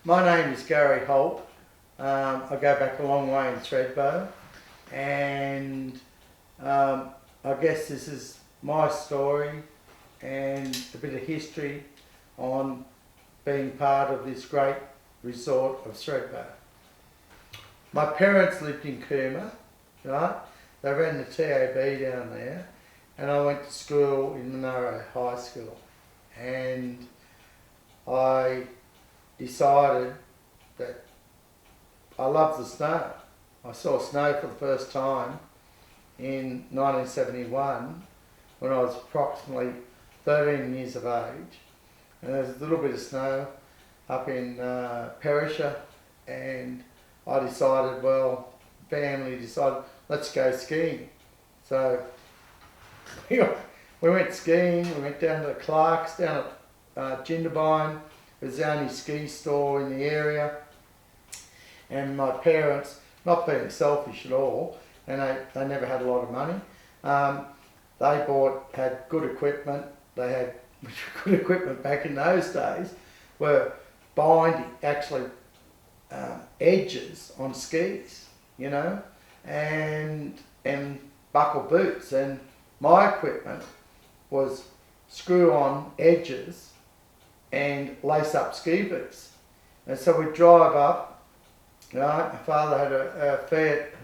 My name is Garry Holt. I go back a long way in Thredbo, and I guess this is my story and a bit of history on being part of this great resort of Thredbo. My parents lived in Cooma, right? They ran the TAB down there, and I went to school in Monaro High School, and I decided that I loved the snow. I saw snow for the first time in 1971 when I was approximately 13 years of age, and there was a little bit of snow up in Perisher, and I decided, well, family decided, let's go skiing. So we went skiing. We went down to Clark's down at Jindabyne. It was the only ski store in the area, and my parents, not being selfish at all, and they never had a lot of money, they had good equipment. They had good equipment back in those days, were binding actually edges on skis, you know, and buckle boots, and my equipment was screw on edges and lace up ski boots. And so we'd drive up, right? My father had a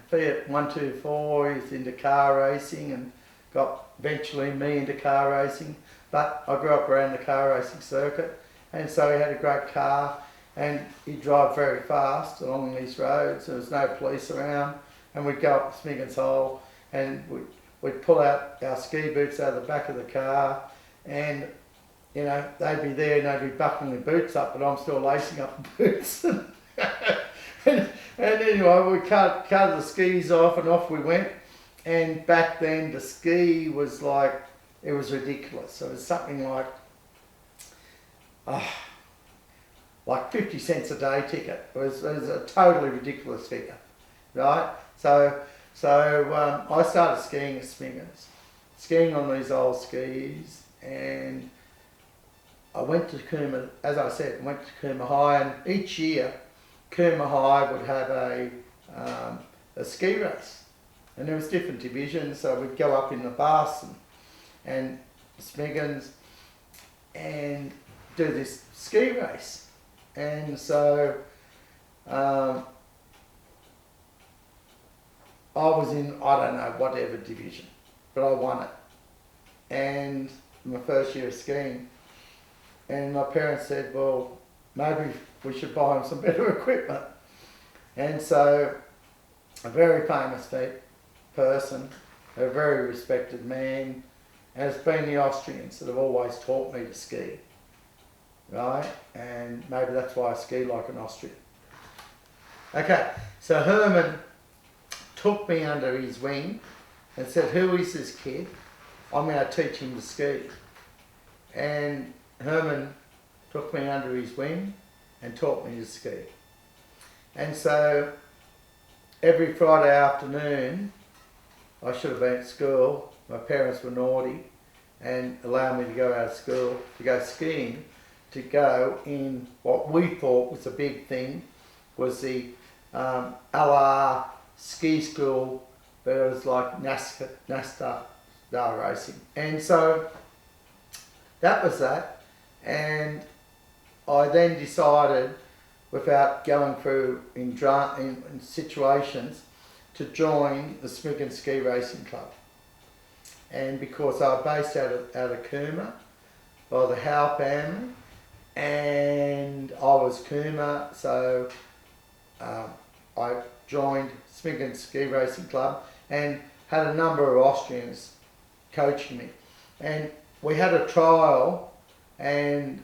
Fiat 124, he's into car racing and got eventually me into car racing, but I grew up around the car racing circuit, and so he had a great car, and he'd drive very fast along these roads. There was no police around, and we'd go up Smiggin's Hole, and we'd pull out our ski boots out of the back of the car, and you know, they'd be there and they'd be buckling their boots up, but I'm still lacing up the boots. and anyway, we cut the skis off, and off we went. And back then, to ski was like, it was ridiculous. It was something like 50 cents a day ticket. It was a totally ridiculous figure, right? So I started skiing at Smiggin's, skiing on these old skis, and I went to Cooma, as I said, went to Cooma High, and each year Cooma High would have a ski race, and there was different divisions, so we'd go up in the bus and Smiggin's and do this ski race. And so I was in, I don't know, whatever division, but I won it, and my first year of skiing. And my parents said, well, maybe we should buy him some better equipment. And so a very famous person, a very respected man, and it's been the Austrians that have always taught me to ski, right? And maybe that's why I ski like an Austrian. Okay, so Herman took me under his wing and said, who is this kid? I'm going to teach him to ski. And Herman took me under his wing and taught me to ski. And so every Friday afternoon, I should have been at school. My parents were naughty and allowed me to go out of school to go skiing, to go in what we thought was a big thing, was the LR ski school, but it was like NASCAR racing. And so that was that. And I then decided, without going through in situations, to join the Smiggin's Ski Racing Club. And because I was based out of Cooma by the Howe family, and I was Cooma, so I joined Smiggin's Ski Racing Club and had a number of Austrians coaching me. And we had a trial, and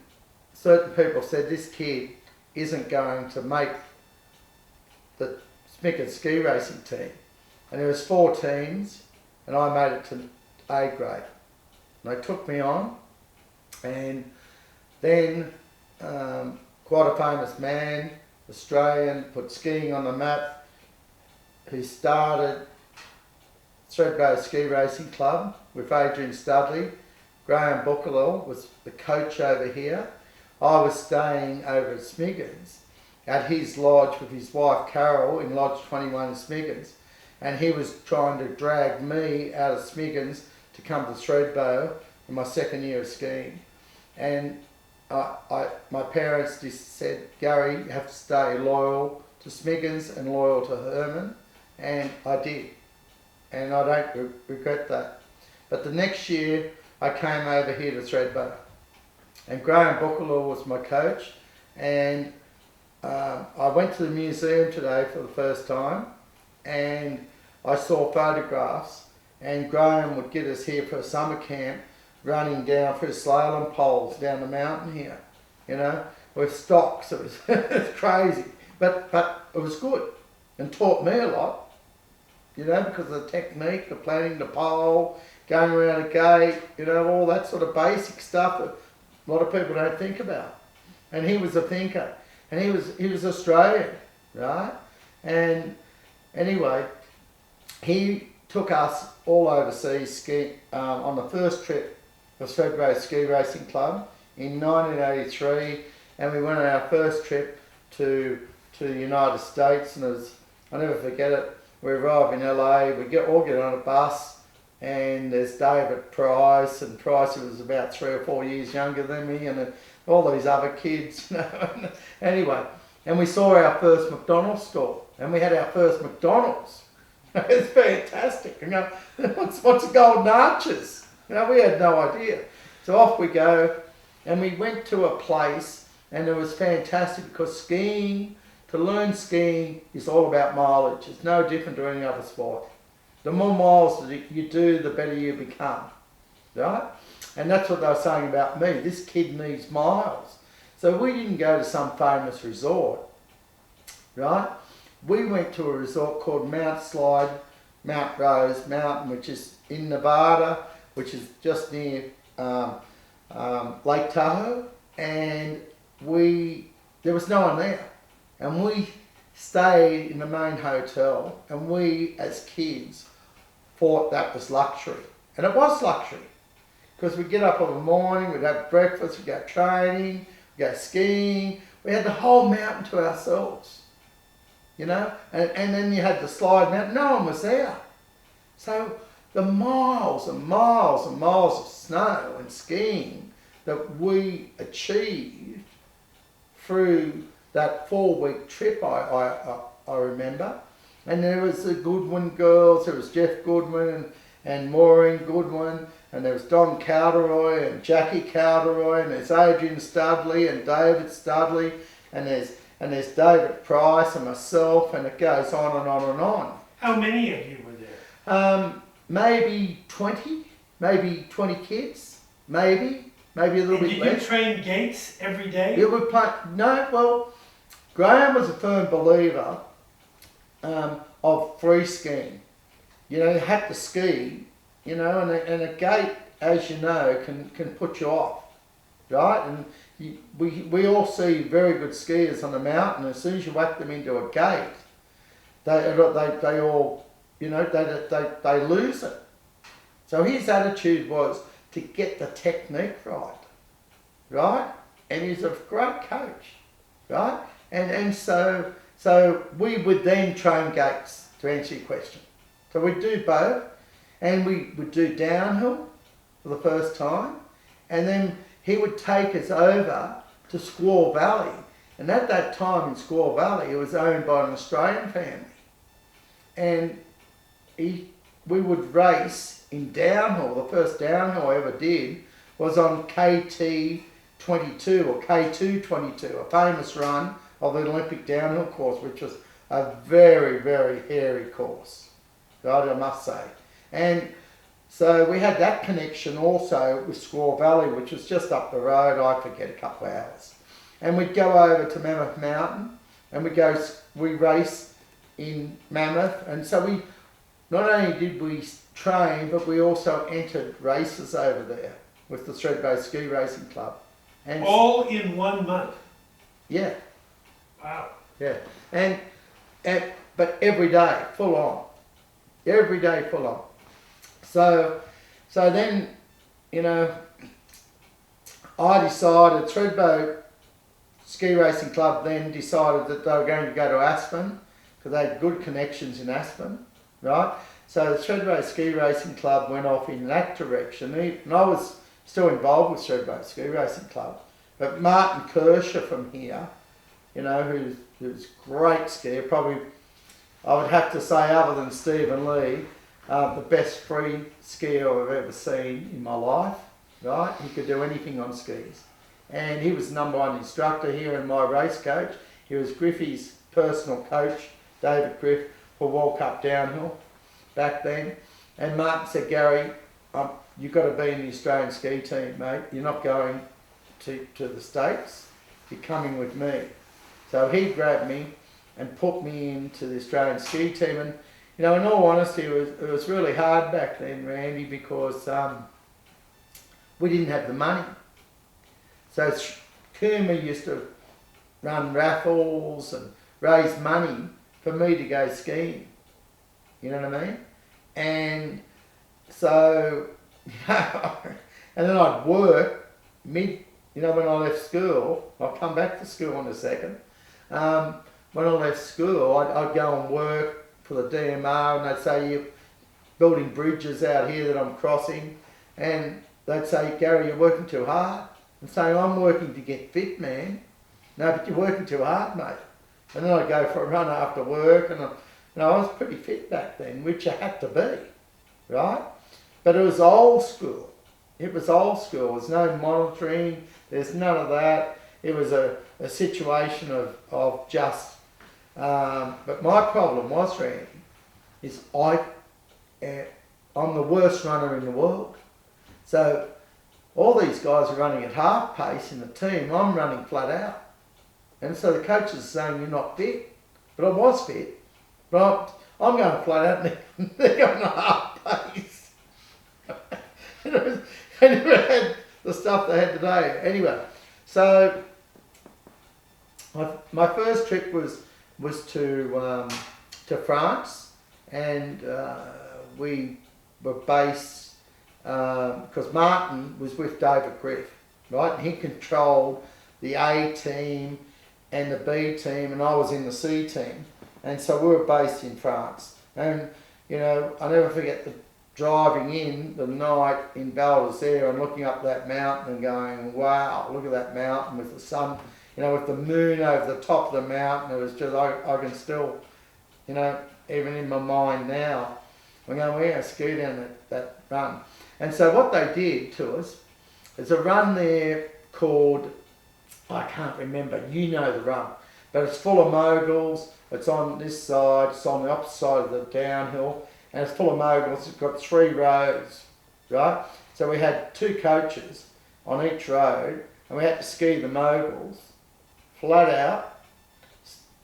certain people said this kid isn't going to make the Smiggin's ski racing team. And there was 4 teams, and I made it to A grade. And they took me on, and then quite a famous man, Australian, put skiing on the map, who started Thredbo Ski Racing Club with Adrian Studley. Graham Buckalell was the coach over here. I was staying over at Smiggin's, at his lodge with his wife Carol in Lodge 21 in Smiggins, and he was trying to drag me out of Smiggins to come to Thredbo in my second year of skiing. And my parents just said, Gary, you have to stay loyal to Smiggins and loyal to Herman, and I did. And I don't regret that. But the next year, I came over here to Thredbo. And Graham Buckaloo was my coach. And I went to the museum today for the first time. And I saw photographs. And Graham would get us here for a summer camp, running down through slalom poles down the mountain here, you know, with stocks. It was, it was crazy. But it was good and taught me a lot. You know, because of the technique, the planning the pole, going around a gate, you know, all that sort of basic stuff that a lot of people don't think about. And he was a thinker, and he was Australian, right? And anyway, he took us all overseas ski on the first trip of Thredbo Ski Racing Club in 1983, and we went on our first trip to the United States, and it was, I'll never forget it. We arrive in LA, we all get on a bus, and there's David Price, and Price was about 3 or 4 years younger than me, and all these other kids, you know. Anyway, and we saw our first McDonald's store, and we had our first McDonald's. It's fantastic, you know. What's the Golden Arches? You know, we had no idea. So off we go, and we went to a place, and it was fantastic because skiing, to learn skiing is all about mileage. It's no different to any other sport. The more miles that you do, the better you become, right? And that's what they were saying about me. This kid needs miles. So we didn't go to some famous resort, right? We went to a resort called Mount Rose Mountain, which is in Nevada, which is just near Lake Tahoe, and there was no one there. And we stayed in the main hotel, and we, as kids, thought that was luxury. And it was luxury, because we'd get up in the morning, we'd have breakfast, we'd go training, we'd go skiing. We had the whole mountain to ourselves, you know? And then you had the slide mountain, no one was there. So the miles and miles and miles of snow and skiing that we achieved through that 4-week trip, I remember. And there was the Goodwin girls, there was Jeff Goodwin and Maureen Goodwin, and there was Don Cowderoy and Jackie Cowderoy, and there's Adrian Studley and David Studley, and there's David Price and myself, and it goes on and on and on. How many of you were there? Maybe 20 kids, maybe a little bit less. Did you train gates every day? Yeah, well, Graham was a firm believer of free skiing. You know, you had to ski, you know, and a gate, as you know, can put you off, right? And we all see very good skiers on the mountain. As soon as you whack them into a gate, they all, you know, they lose it. So his attitude was to get the technique right? And he's a great coach, right? And so we would then train gates, to answer your question. So we'd do both, and we would do downhill for the first time, and then he would take us over to Squaw Valley. And at that time in Squaw Valley, it was owned by an Australian family. And we would race in downhill. The first downhill I ever did was on KT 22 or K2 22, a famous run of the Olympic downhill course, which was a very, very hairy course, right, I must say. And so we had that connection also with Squaw Valley, which was just up the road, I forget, a couple of hours. And we'd go over to Mammoth Mountain, and we race in Mammoth, and so we not only did we train, but we also entered races over there with the Thredbo Ski Racing Club. And all in 1 month? Yeah. Wow. Yeah. But every day, full on. Every day, full on. So then, you know, I decided Thredbo ski racing club then decided that they were going to go to Aspen because they had good connections in Aspen, right? So the Thredbo Ski Racing Club went off in that direction, and I was still involved with Thredbo Ski Racing Club. But Martin Kirscher from here, you know, who's great skier, probably I would have to say, other than Stephen Lee, the best free skier I've ever seen in my life, right? He could do anything on skis. And he was #1 instructor here and my race coach. He was Griffey's personal coach, David Griff, for World Cup downhill back then. And Martin said, Garry, you've got to be in the Australian ski team, mate. You're not going to the States. You're coming with me. So he grabbed me and put me into the Australian ski team. And, you know, in all honesty, it was really hard back then, Randy, because we didn't have the money. So Cooma used to run raffles and raise money for me to go skiing. You know what I mean? And so, and then I'd work when I left school. I'll come back to school in a second. When I left school, I'd go and work for the DMR, and they'd say, you're building bridges out here that I'm crossing. And they'd say, Garry, you're working too hard. And saying, I'm working to get fit, man. No, but you're working too hard, mate. And then I'd go for a run after work, and I was pretty fit back then, which I had to be, right? But it was old school. It was old school. There's no monitoring. There's none of that. It was a situation of just... but my problem was, Randy, is I'm the worst runner in the world. So all these guys are running at half pace in the team. I'm running flat out. And so the coaches are saying, you're not fit. But I was fit. But I'm going flat out and they're going at half pace. They never had the stuff they had today. Anyway, so my first trip was to France, and we were based because Martin was with David Griff, right? And he controlled the A team and the B team, and I was in the C team. And so we were based in France. And, you know, I never forget driving in the night in Val d'Isere and looking up that mountain and going, wow, look at that mountain with the sun, you know, with the moon over the top of the mountain. It was just, I can still, you know, even in my mind now, we're going to ski down that run. And so what they did to us is a run there called, I can't remember, you know the run, but it's full of moguls. It's on this side, it's on the opposite side of the downhill, and it's full of moguls. It's got 3 roads, right? So we had 2 coaches on each road, and we had to ski the moguls flat out,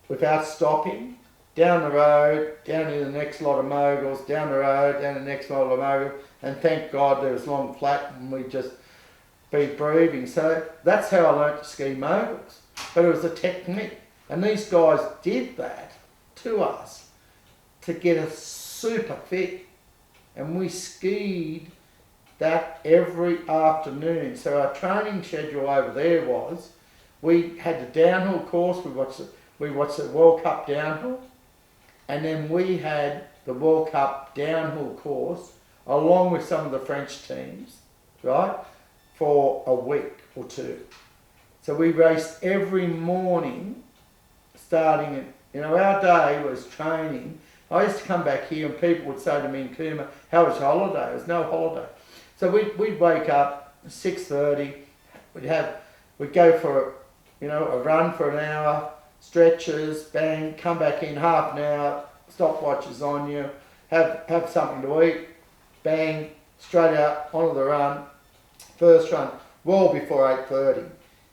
without stopping, down the road, down to the next lot of moguls, down the road, down the next lot of moguls, and thank God there was long flat and we'd just be breathing. So that's how I learnt to ski moguls. But it was a technique. And these guys did that to us to get us super fit. And we skied that every afternoon. So our training schedule over there was, we had the downhill course, we watched the World Cup downhill, and then we had the World Cup downhill course along with some of the French teams, right, for a week or 2. So we raced every morning, starting at, you know, our day was training. I used to come back here and people would say to me in Cooma, how was your holiday? There was no holiday. So we'd wake up at 6:30, we'd go for, you know, a run for an hour, stretches, bang, come back in half an hour, stopwatches on you, have something to eat, bang, straight out onto the run, first run, well before 8:30,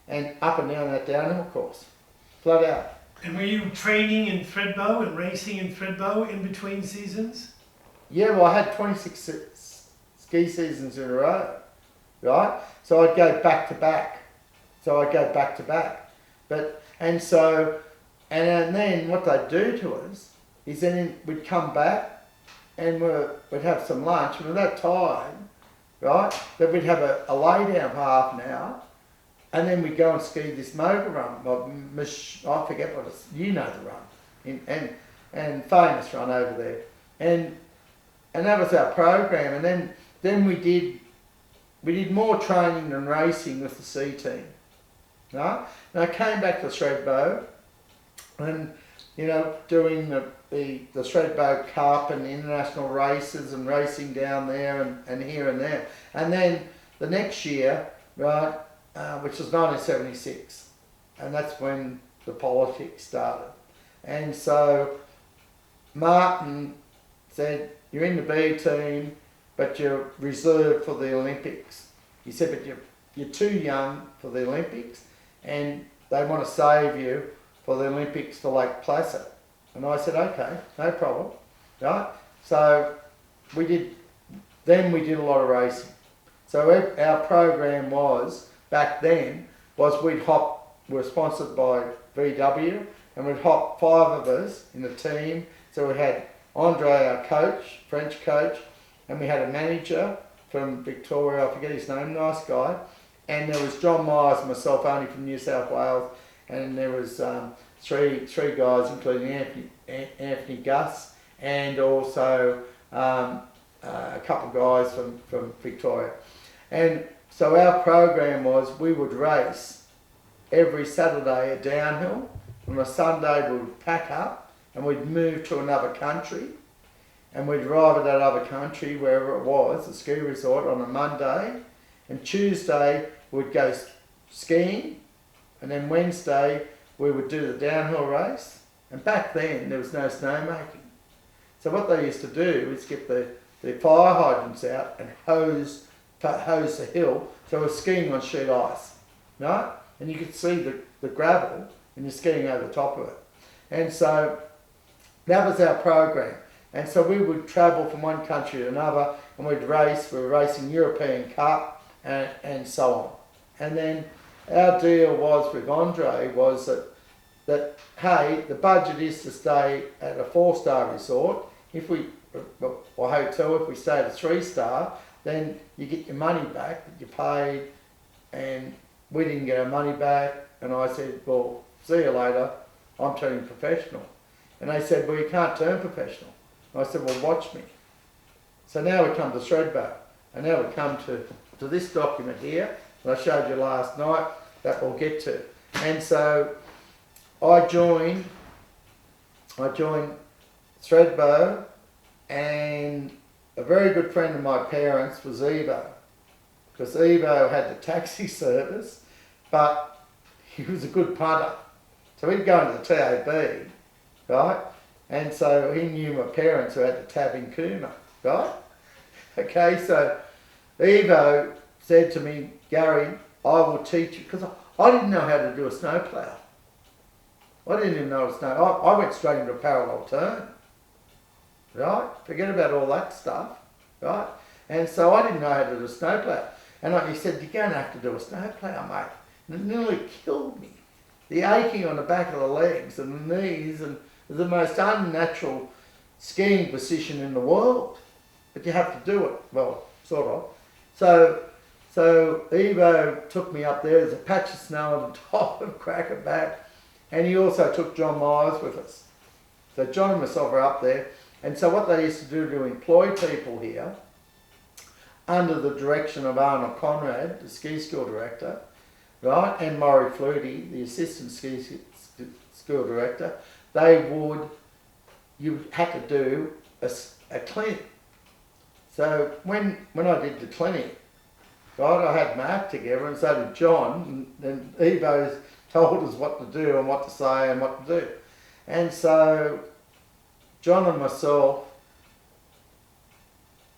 and up and down that downhill course, flat out. And were you training in Thredbo and racing in Thredbo in between seasons? Yeah, well, I had 26 ski seasons in a row, right? So I'd go back to back. And then what they'd do to us is then we'd come back and we'd have some lunch, and at that time, right, that we'd have a lay down for half an hour, and then we'd go and ski this Mogul run. I forget what it's, you know the run, and famous run over there. And that was our program. And then we did more training than racing with the C team. Right? And I came back to Thredbo and, you know, doing the Thredbo Cup and international races and racing down there and here and there. And then the next year, right, which was 1976, and that's when the politics started. And so Martin said, you're in the B team, but you're reserved for the Olympics. He said, but you're too young for the Olympics, and they want to save you for the Olympics for Lake Placid. And I said, okay, no problem, right? So we did a lot of racing. So our program was, back then, was we were sponsored by VW, and we'd hop 5 of us in the team. So we had Andre, our coach, French coach, and we had a manager from Victoria, I forget his name, nice guy. And there was John Myers and myself, only from New South Wales, and there was three guys, including Anthony Gus, and also a couple of guys from Victoria. And so our program was we would race every Saturday a downhill. On a Sunday we would pack up and we'd move to another country, and we'd arrive at that other country, wherever it was, the ski resort, on a Monday, and Tuesday we'd go skiing, and then Wednesday we would do the downhill race. And back then there was no snowmaking. So what they used to do is get the fire hydrants out and hose the hill, so we're skiing on sheet ice, right? And you could see the gravel and you're skiing over the top of it. And so that was our program. And so we would travel from one country to another, and we'd race. We were racing European Cup and so on. And then our deal was with Andre was that hey, the budget is to stay at a 4-star resort. Or hotel, if we stay at a 3-star, then you get your money back that you paid, and we didn't get our money back. And I said, well, see you later, I'm turning professional. And they said, well, you can't turn professional. And I said, well, watch me. So now we come to Thredbo, and now we come to this document here that I showed you last night that we'll get to. And so I joined Thredbo, and a very good friend of my parents was Evo, because Evo had the taxi service, but he was a good punter. So he'd go into the TAB, right? And so he knew my parents who had the tab in Cooma, right? Okay, so Evo said to me, Garry, I will teach you, because I didn't know how to do a snowplow. I didn't even know I went straight into a parallel turn, right? Forget about all that stuff, right? And so I didn't know how to do a snowplow. And he said, you're going to have to do a snowplow, mate. And it nearly killed me. The aching on the back of the legs and the knees, and the most unnatural skiing position in the world. But you have to do it, well, sort of. So Evo took me up there. There's a patch of snow on the top of Crackerback. And he also took John Myers with us. So John and myself are up there. And so what they used to do to employ people here, under the direction of Arnold Conrad, the ski school director, right, and Maury Flutie, the assistant ski school director, you had to do a clinic. So when I did the clinic, right, I had my act together, and so did John, and Evo told us what to do and what to say and what to do. And so John and myself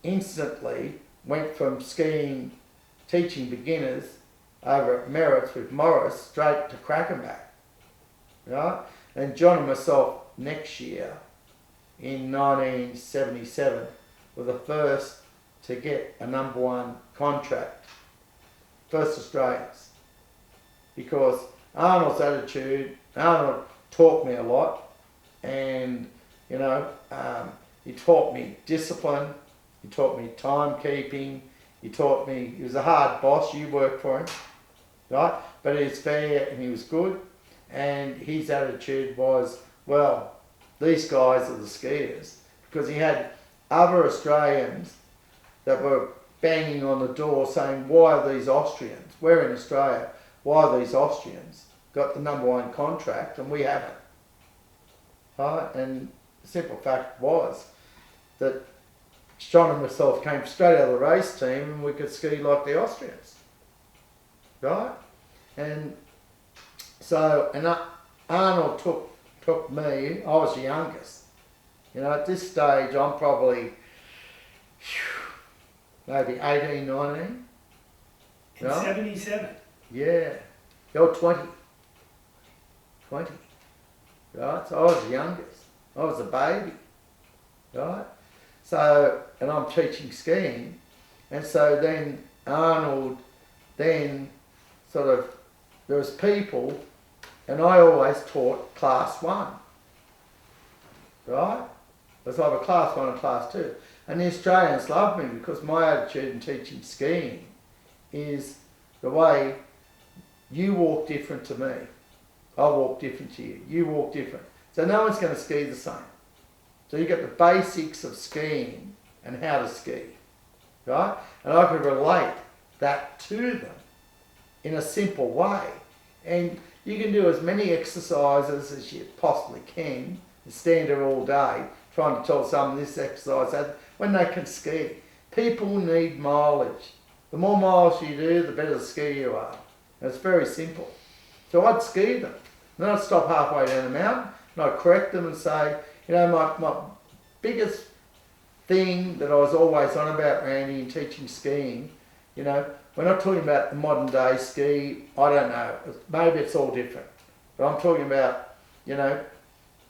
instantly went from skiing, teaching beginners over at Merritts with Morris, straight to Crackerback, right? And John and myself next year, in 1977, were the first to get a #1 contract, first Australians, because Arnold's attitude, Arnold taught me a lot, and you know, he taught me discipline, he taught me timekeeping, he was a hard boss, you worked for him, right? but he was fair and he was good. And his attitude was, well, these guys are the skiers, because he had other Australians that were banging on the door saying, why are these Austrians? We're in Australia. Why are these Austrians got the #1 contract and we haven't? Right? And the simple fact was that John and myself came straight out of the race team and we could ski like the Austrians. Right? And so, and Arnold took me, I was the youngest. You know, at this stage I'm probably maybe 18, 19. In 77. Yeah. You're 20. 20. Right? So I was the youngest. I was a baby. Right? So, and I'm teaching skiing. And so then Arnold, then sort of, there was people, and I always taught class 1. Right? It was either class 1 or class 2. And the Australians loved me because my attitude in teaching skiing is the way you walk different to me. I walk different to you. You walk different. So no one's going to ski the same. So you get the basics of skiing and how to ski. Right? And I could relate that to them in a simple way. And you can do as many exercises as you possibly can and stand there all day trying to tell someone this exercise that when they can ski. People need mileage. The more miles you do, the better the skier you are. And it's very simple. So I'd ski them. And then I'd stop halfway down the mountain and I'd correct them and say, you know, my biggest thing that I was always on about, Randy, in teaching skiing, you know, we're not talking about the modern day ski, I don't know, maybe it's all different. But I'm talking about, you know,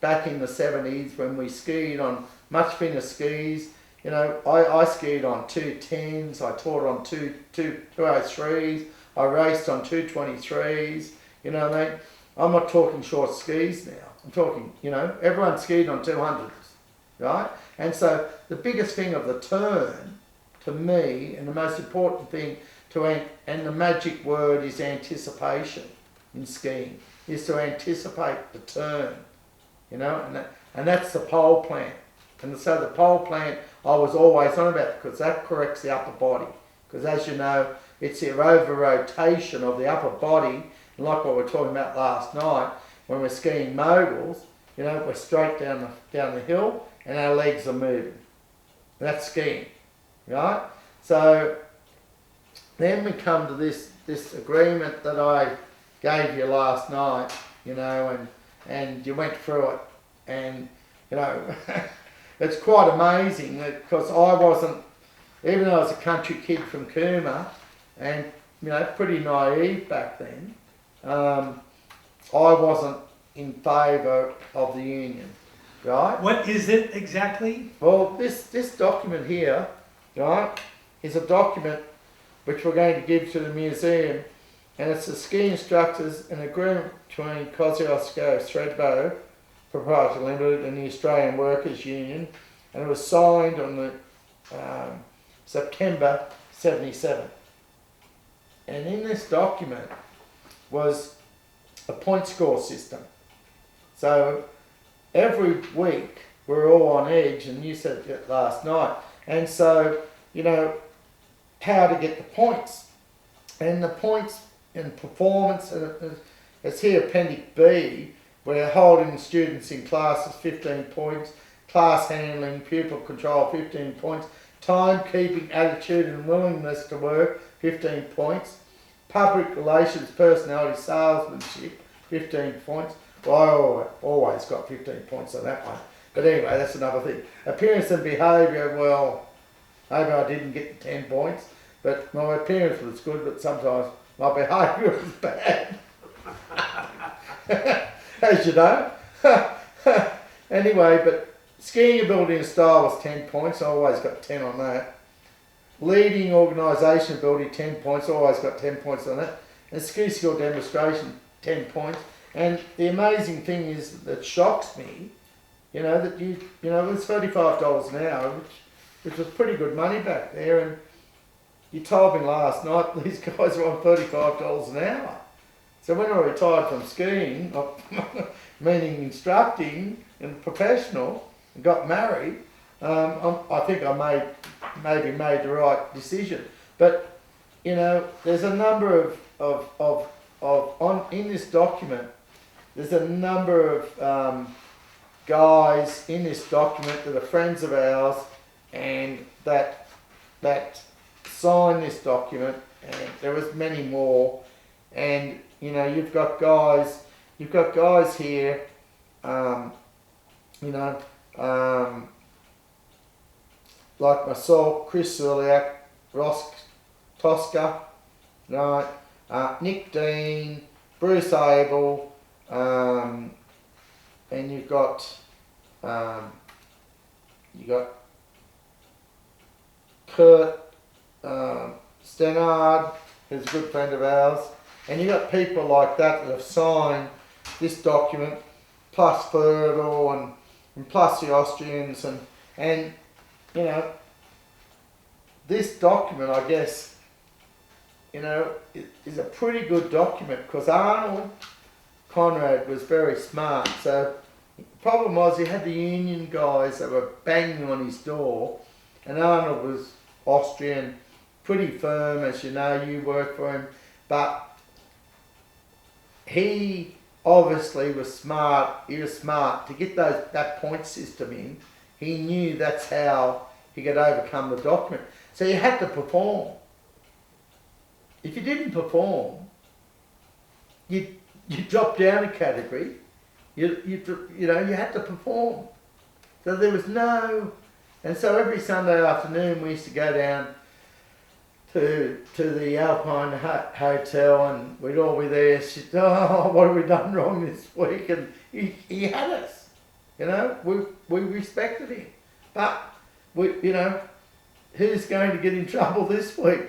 back in the 70s when we skied on much thinner skis. You know, I skied on 210s, I taught on 203s, I raced on 223s, you know what I mean? I'm not talking short skis now. I'm talking, you know, everyone skied on 200s, right? And so the biggest thing of the turn, to me, and the most important thing and the magic word is anticipation in skiing, is to anticipate the turn, you know, and that's the pole plant. And so the pole plant I was always on about because that corrects the upper body. Because as you know, it's the over rotation of the upper body, and like what we were talking about last night, when we're skiing moguls, you know, we're straight down the hill and our legs are moving. That's skiing, right? So then we come to this agreement that I gave you last night, you know, and you went through it, and you know, it's quite amazing because I wasn't, even though I was a country kid from Cooma, and you know, pretty naive back then, I wasn't in favour of the union, right? What is it exactly? Well, this document here, right, is a document which we're going to give to the museum, and it's the ski instructors, an agreement between Kosciuszko Thredbo Proprietary Limited and the Australian Workers Union, and it was signed on the September 77. And in this document was a point score system. So every week we're all on edge, and you said it last night, and so, you know, how to get the points. And the points in performance, it's here Appendix B, we're holding students in classes 15 points, class handling, pupil control 15 points, timekeeping, attitude and willingness to work 15 points, public relations, personality, salesmanship 15 points. Well, I always got 15 points on that one. But anyway, that's another thing. Appearance and behaviour, well, maybe I didn't get the 10 points, but my appearance was good, but sometimes my behaviour was bad. As you know. Anyway, but skiing ability and style was 10 points, I always got 10 on that. Leading organisation ability, 10 points, always got 10 points on that. And ski skill demonstration, 10 points. And the amazing thing is that shocks me, you know, that you know, it was $35 an hour, which was pretty good money back there. And you told me last night these guys are on $35 an hour. So when I retired from skiing, meaning instructing and professional, and got married, I think I maybe made the right decision. But you know, there's a number in this document. There's a number of guys in this document that are friends of ours, and that signed this document. And there was many more, and you know, you've got guys here, you know, like myself, Chris Zerliak, Ross Tosca, right, Nick Dean, Bruce Abel, and you've got Kurt Stenard, who's a good friend of ours, and you got people like that have signed this document, plus Thredbo and plus the Austrians, and you know, this document, I guess, you know, is a pretty good document, because Arnold Conrad was very smart. So the problem was, he had the Union guys that were banging on his door, and Arnold was Austrian, pretty firm, as you know, you worked for him, but he obviously was smart. He was smart to get that point system in. He knew that's how he could overcome the document. So you had to perform. If you didn't perform, you dropped down a category. You know, you had to perform. So there was no, and so every Sunday afternoon we used to go down to the Alpine Hotel, and we'd all be there. She'd, oh, what have we done wrong this week? And he had us, you know. We respected him, but you know, who's going to get in trouble this week?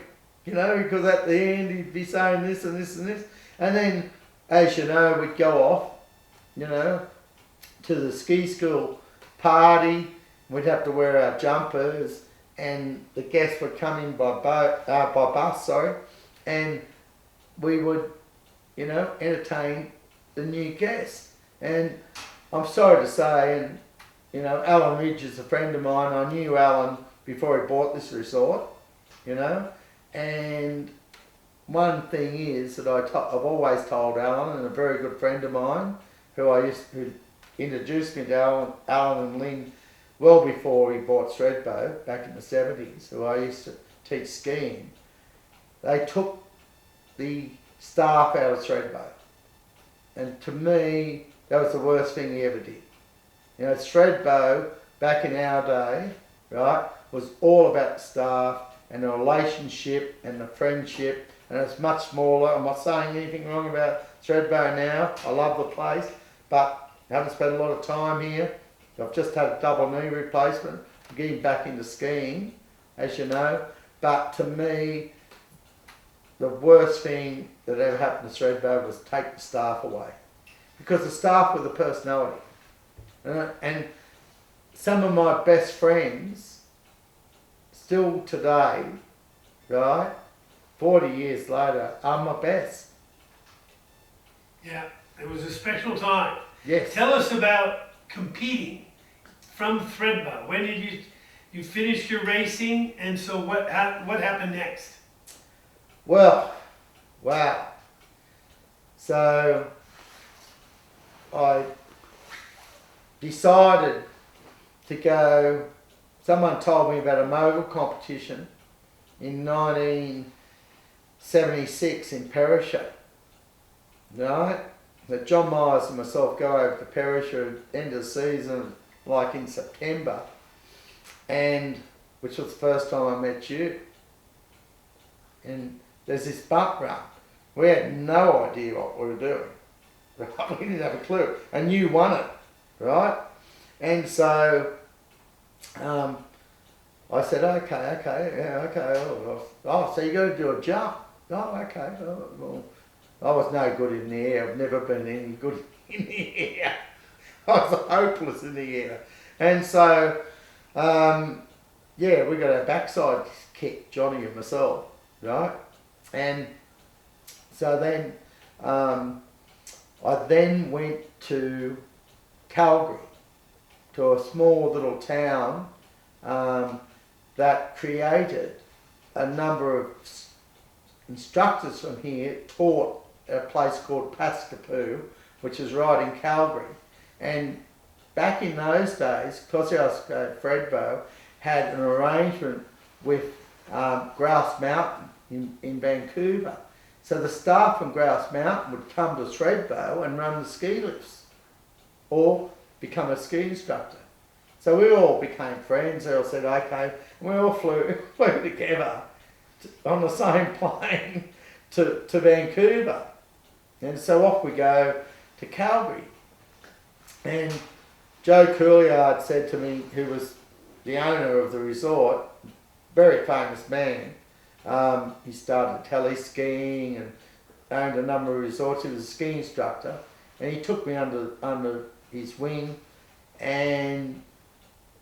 You know, because at the end he'd be saying this and this and this, and then, as you know, we'd go off, you know, to the ski school party. We'd have to wear our jumpers, and the guests would come in by bus, and we would, you know, entertain the new guests. And I'm sorry to say, and you know, Alan Ridge is a friend of mine. I knew Alan before he bought this resort, you know, and one thing is that I've always told Alan, and a very good friend of mine, who introduced me to Alan and Lynn well before he bought Thredbo back in the 70s, who I used to teach skiing. They took the staff out of Thredbo, and to me that was the worst thing he ever did. You know, Thredbo back in our day, right, was all about the staff and the relationship and the friendship, and it's much smaller. I'm not saying anything wrong about Thredbo now. I love the place, but I haven't spent a lot of time here. I've just had a double knee replacement. I'm getting back into skiing, as you know. But to me, the worst thing that ever happened to Thredbo was take the staff away, because the staff were the personality. And some of my best friends, still today, right, 40 years later, are my best. Yeah, it was a special time. Yes. Tell us about competing from Thredbo. When did you finished your racing, and so what happened next? Well, wow. So I decided to go. Someone told me about a Mogul competition in 1976 in Perisher, right? That John Myers and myself go over to Perisher at the end of the season, like in September, and which was the first time I met you. And there's this bump run. We had no idea what we were doing. Right? We didn't have a clue, and you won it, right? And so I said, okay, yeah, okay. Oh, so you got to do a jump. Oh, okay. Oh, well, I was no good in the air. I've never been any good in the air. I was hopeless in the air. And so, yeah, we got our backside kicked, Johnny and myself, right? And so then I then went to Calgary, to a small little town that created a number of instructors from here, taught at a place called Pascapoo, which is right in Calgary. And back in those days, Thredbo had an arrangement with Grouse Mountain in Vancouver. So the staff from Grouse Mountain would come to Thredbo and run the ski lifts or become a ski instructor. So we all became friends. They all said, okay, and we all flew together on the same plane to Vancouver. And so off we go to Calgary. And Joe Couliard said to me, who was the owner of the resort, very famous man, he started tele skiing and owned a number of resorts. He was a ski instructor, and he took me under his wing, and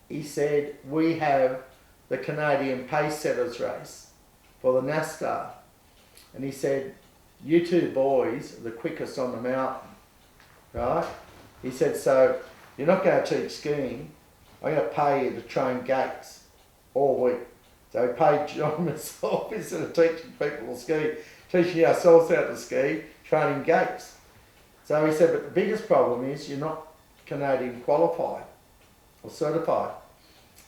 he said, we have the Canadian pace setters race for the NASCAR. And he said, you two boys are the quickest on the mountain, right? He said, so you're not going to teach skiing. I'm going to pay you to train gates all week. So he paid John myself instead of teaching people to ski, teaching ourselves how to ski, training gates. So he said, but the biggest problem is you're not Canadian qualified or certified.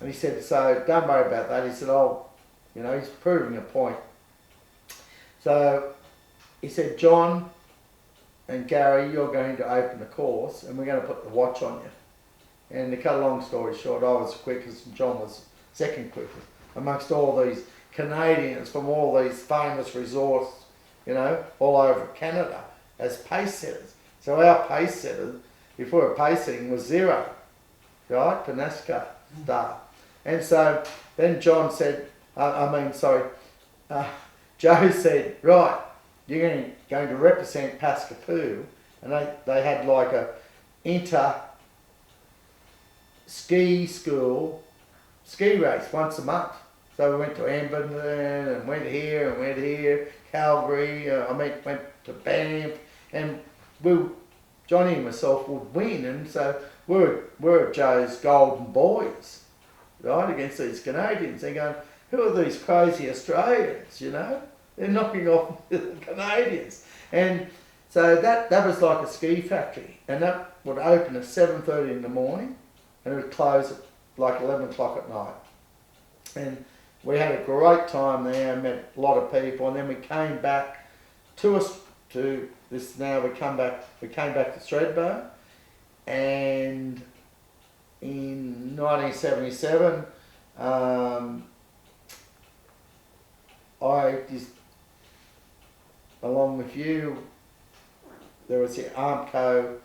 And he said, so don't worry about that. He said, oh, you know, he's proving a point. So he said, John and Garry, you're going to open the course and we're going to put the watch on you. And to cut a long story short, I was the quickest and John was second quickest amongst all these Canadians from all these famous resorts, you know, all over Canada as pace setters. So our pace setters, before pace setting, was 0, right, for NASCAR staff. And so then John said, Joe said, right, you're going to represent Pascapoo. And they had like a inter ski school ski race once a month. So we went to Edmonton and went here, Calgary, went to Banff, and Johnny and myself would win, and so we're Joe's golden boys, right, against these Canadians. They're going, who are these crazy Australians, you know? They're knocking off the Canadians. And so that was like a ski factory, and that would open at 7:30 in the morning, and it would close at like 11 o'clock at night. And we had a great time there, met a lot of people, and then we came back to this. Now we came back to Thredbo, and in 1977, I just, along with you, there was the Armco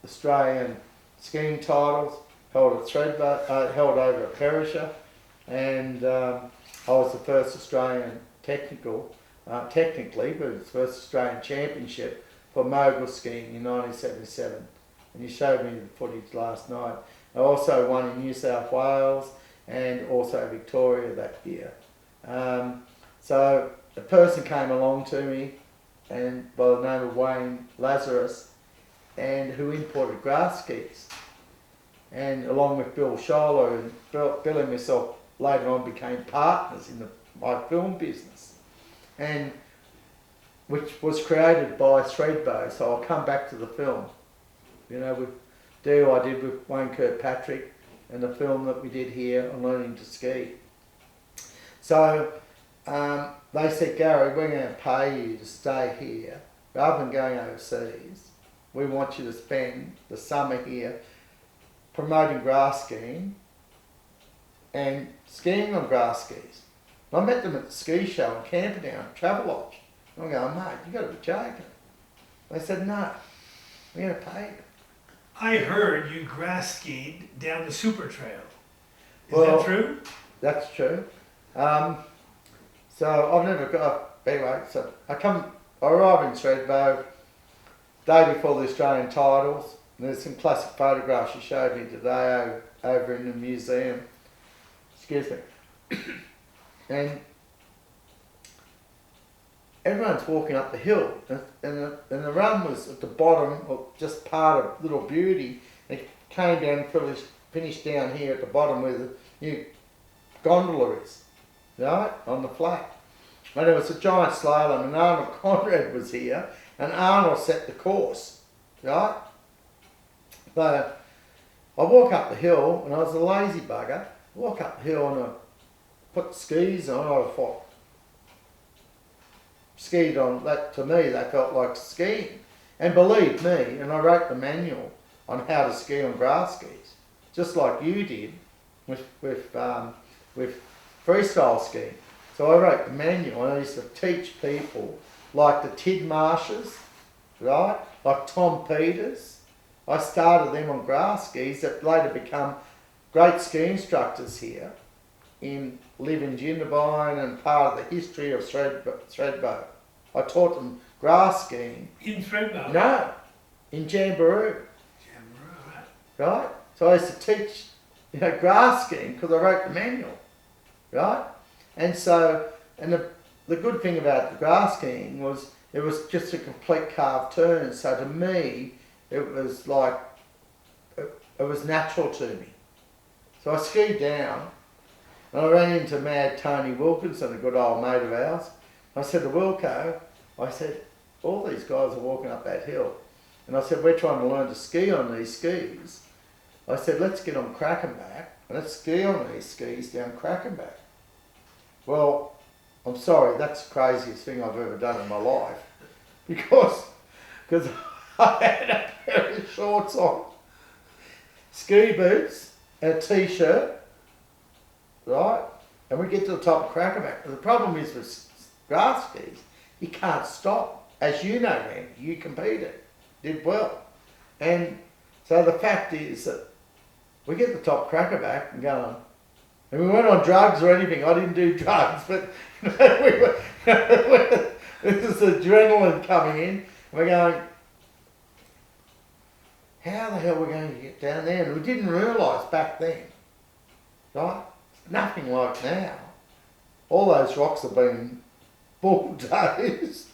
Australian skiing titles held at Thredbo, held over at Perisher, and I was the first Australian technically, but it was the first Australian championship for Mogul skiing in 1977. And you showed me the footage last night. I also won in New South Wales and also Victoria that year. So a person came along to me, and by the name of Wayne Lazarus, and who imported grass skis. And along with Bill Scholler, and Bill and myself later on became partners in my film business, and which was created by Thredbo. So I'll come back to the film, you know, with deal I did with Wayne Kirkpatrick and the film that we did here on learning to ski. So they said, Garry, we're going to pay you to stay here rather than going overseas. We want you to spend the summer here promoting grass skiing and skiing on grass skis. And I met them at the ski show in Camperdown, Travelodge. And I'm going, mate, you got to be joking. They said, no, we're going to pay you. I heard you grass skied down the Super Trail. Is Well, that true? That's true. So I've never got, anyway, so I arrive in Thredbo day before the Australian titles. And there's some classic photographs you showed me today over in the museum. Excuse me. And everyone's walking up the hill, and the run was at the bottom, or just part of Little Beauty. It came down and finished down here at the bottom where the new gondola is, right, on the flat. And there was a giant slalom, and Arnold Conrad was here, and Arnold set the course, right? So I walk up the hill, and I was a lazy bugger. Walk up the hill, and I put skis on. I thought, skied on, that to me, they felt like skiing. And believe me, and I wrote the manual on how to ski on grass skis, just like you did with freestyle skiing. So I wrote the manual, and I used to teach people like the Tid Marshes, right? Like Tom Peters. I started them on grass skis that later become great ski instructors here live in Jindabyne and part of the history of Thredbo. I taught them grass skiing. In Thredbo? No, in Jamboree. Right? So I used to teach, grass skiing because I wrote the manual, right? And so, and the good thing about the grass skiing was it was just a complete carved turn. So to me, it was like, it was natural to me. So I skied down, and I ran into Mad Tony Wilkinson, a good old mate of ours. I said to Wilco, I said, all these guys are walking up that hill. And I said, we're trying to learn to ski on these skis. I said, let's get on Crackenback, and let's ski on these skis down Crackenback. Well, I'm sorry, that's the craziest thing I've ever done in my life. Because I had a pair of shorts on, ski boots, and a t-shirt, right? And we get to the top of Crackerback. The problem is with grass skis, you can't stop. As you know, Randy, you competed, did well. And so the fact is that we get to the top of Crackerback and going, and we weren't on drugs or anything. I didn't do drugs, but we were, this is adrenaline coming in. And we're going, how the hell are we going to get down there? And we didn't realise back then, right? Nothing like now. All those rocks have been bulldozed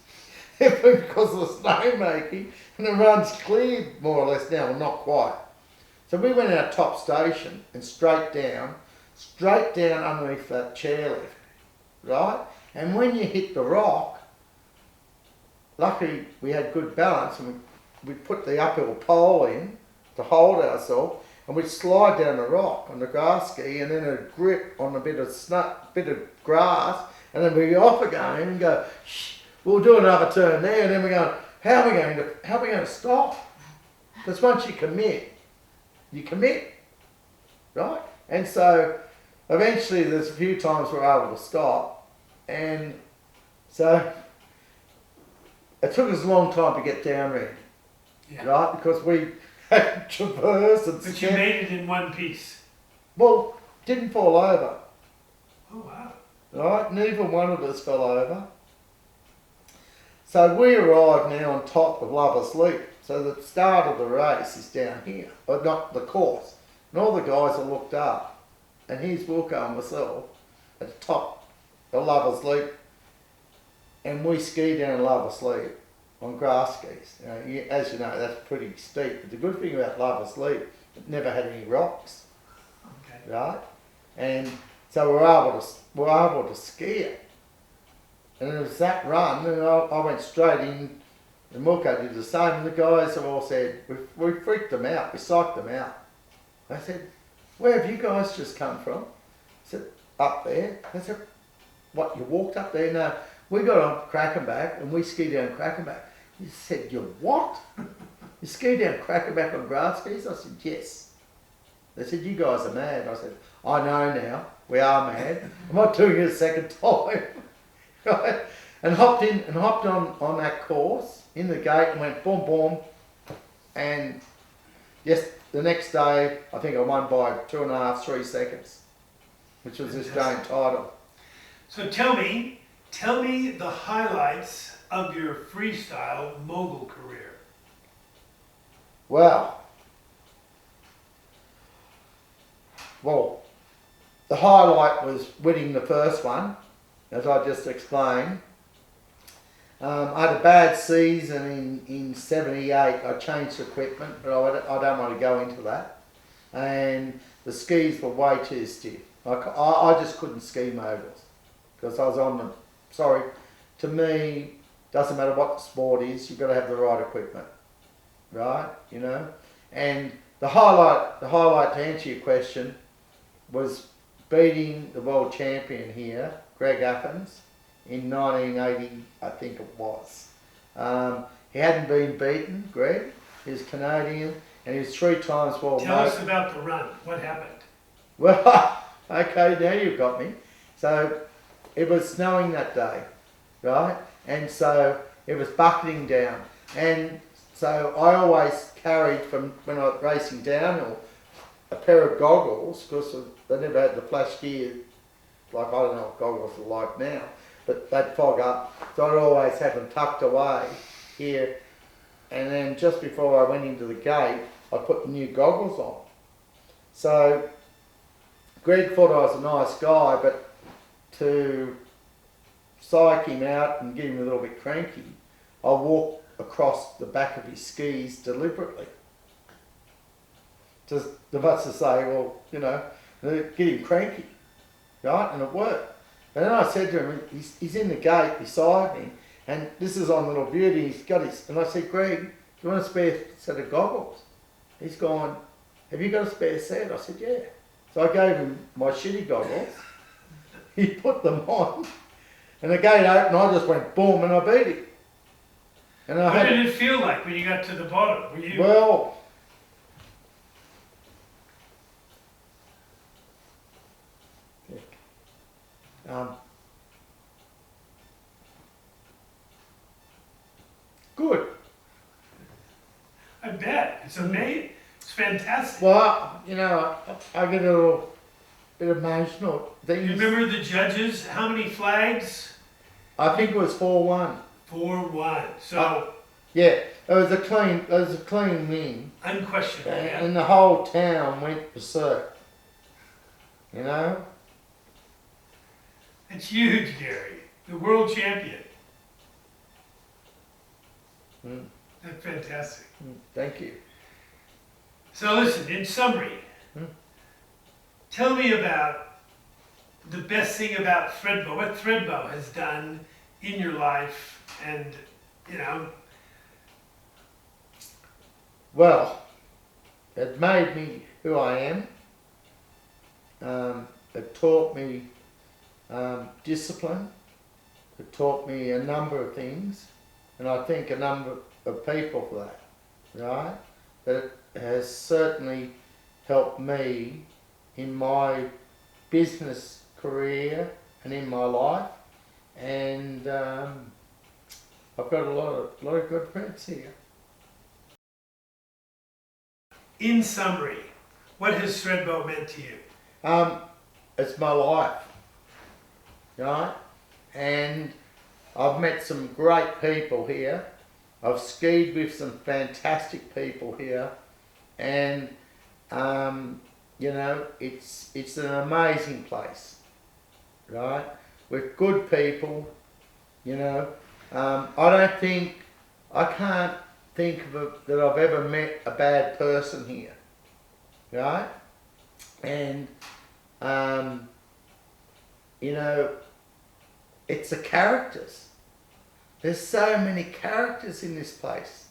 because of the snowmaking, and the run's cleared more or less now, well, not quite. So we went our top station and straight down underneath that chairlift, right? And when you hit the rock, luckily we had good balance, and we put the uphill pole in to hold ourselves, and we'd slide down the rock on the grass ski, and then a grip on a bit of grass, and then we'd be off again and go, shh, we'll do another turn there, and then we're going, how are we going to stop? Because once you commit, right? And so eventually there's a few times we're able to stop, and so it took us a long time to get down there, right? Because we had traversed and But you made it in one piece. Well, didn't fall over. Oh, wow. Right? Neither one of us fell over. So we arrived now on top of Lover's Leap. So the start of the race is down here, or not the course. And all the guys are looked up. And here's Wilco and myself at the top of Lover's Leap. And we ski down Lover's Leap on grass skis. As you know, that's pretty steep. But the good thing about Lover's Leap, it never had any rocks. Okay. Right? And so we're able to ski it. And it was that run, and I went straight in, and Wilco did the same, and the guys have all said, we freaked them out, we psyched them out. I said, where have you guys just come from? I said, up there. I said, what, you walked up there? No, we got on Crackenback, and we ski down Crackenback. He said, you what? You ski down Crackenback on grass skis? I said, yes. They said, you guys are mad. I said, I know now, we are mad. I'm not doing it a second time. Right? And hopped on that course in the gate and went boom boom, and yes, the next day I think I won by 2.5, 3 seconds, which was this Australian title. So tell me the highlights of your freestyle mogul career. Well, the highlight was winning the first one, as I just explained. I had a bad season in 78. I changed equipment, but I don't want to go into that. And the skis were way too stiff. I just couldn't ski moguls because I was on them. Sorry, to me, doesn't matter what the sport is, you've got to have the right equipment, right? You know, and the highlight to answer your question was beating the world champion here, Greg Athens, in 1980, I think it was. He hadn't been beaten, Greg. He was Canadian, and he was 3 times world. Tell us about the run. What happened? Well, okay, now you've got me. So it was snowing that day, right? And so it was bucketing down. And so I always carried, from when I was racing downhill, a pair of goggles, because they never had the flash gear, like I don't know what goggles are like now, but they'd fog up. So I'd always have them tucked away here. And then just before I went into the gate, I put the new goggles on. So Greg thought I was a nice guy, but to psych him out and get him a little bit cranky, I walked across the back of his skis deliberately. Just the bus to say, well, you know, get him cranky, right? And it worked. And then I said to him, he's in the gate beside me, and this is on Little Beauty, he's got his, and I said, Greg, do you want a spare set of goggles? He's gone, have you got a spare set? I said, yeah. So I gave him my shitty goggles, he put them on, and the gate opened, I just went boom, and I beat him. And What did it feel like when you got to the bottom? Were you... Well, good. I bet. It's amazing. It's fantastic. Well, you know, I get a little bit emotional. You remember the judges? How many flags? I think it was 4-1. 4-1. So yeah, it was a clean win. unquestionable. Yeah. And the whole town went berserk. You know? It's huge, Gary. The world champion. Mm. That's fantastic. Thank you. So listen, in summary, tell me about the best thing about Thredbo, what Thredbo has done in your life, and, you know. Well, it made me who I am. It taught me discipline. It taught me a number of things, and I think a number of people for that, right? That it has certainly helped me in my business career and in my life, and I've got a lot of good friends here. In summary, what has Thredbo meant to you? It's my life, right? And I've met some great people here. I've skied with some fantastic people here, and you know, it's an amazing place, right? With good people, you know. I can't think that I've ever met a bad person here, right? And you know, it's the characters. There's so many characters in this place,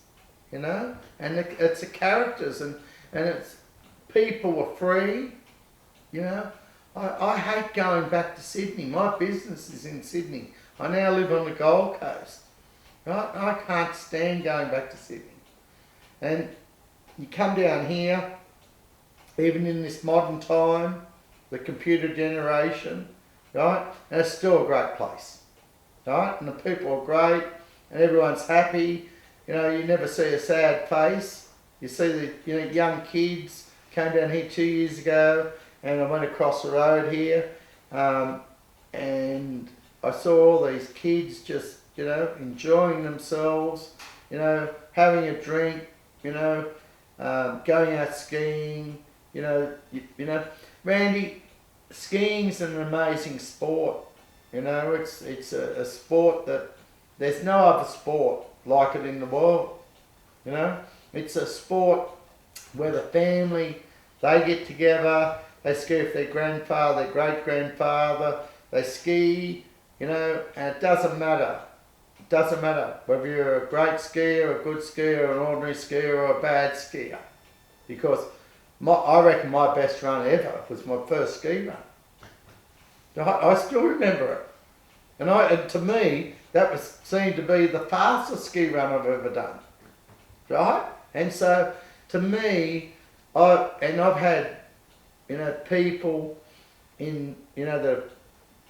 you know, and it's the characters, and it's people are free, you know. I hate going back to Sydney. My business is in Sydney. I now live on the Gold Coast, right? I can't stand going back to Sydney. And you come down here, even in this modern time, the computer generation, right? And it's still a great place, right? And the people are great, and everyone's happy. You know, you never see a sad face. You see the young kids came down here 2 years ago, and I went across the road here, and I saw all these kids just, you know, enjoying themselves, you know, having a drink, you know, going out skiing, you know, Randy, skiing's an amazing sport. You know, it's a sport that there's no other sport like it in the world. You know, it's a sport where the family, they get together, they ski with their grandfather, their great grandfather, they ski, you know, and it doesn't matter. It doesn't matter whether you're a great skier, a good skier, an ordinary skier, or a bad skier. Because I reckon my best run ever was my first ski run. I still remember it. And to me, that was seemed to be the fastest ski run I've ever done. Right? And so, to me, I've had, you know, people in, you know, that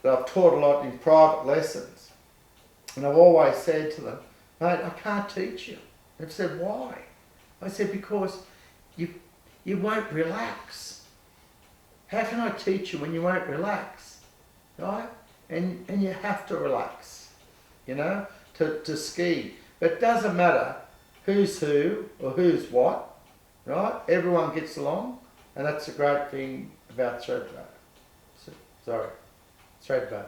I've taught a lot in private lessons. And I've always said to them, mate, I can't teach you. They've said, why? I said, because you won't relax. How can I teach you when you won't relax? Right? And you have to relax, you know, to ski. But it doesn't matter who's who or who's what, right? Everyone gets along, and that's the great thing about Thredbo. Thredbo.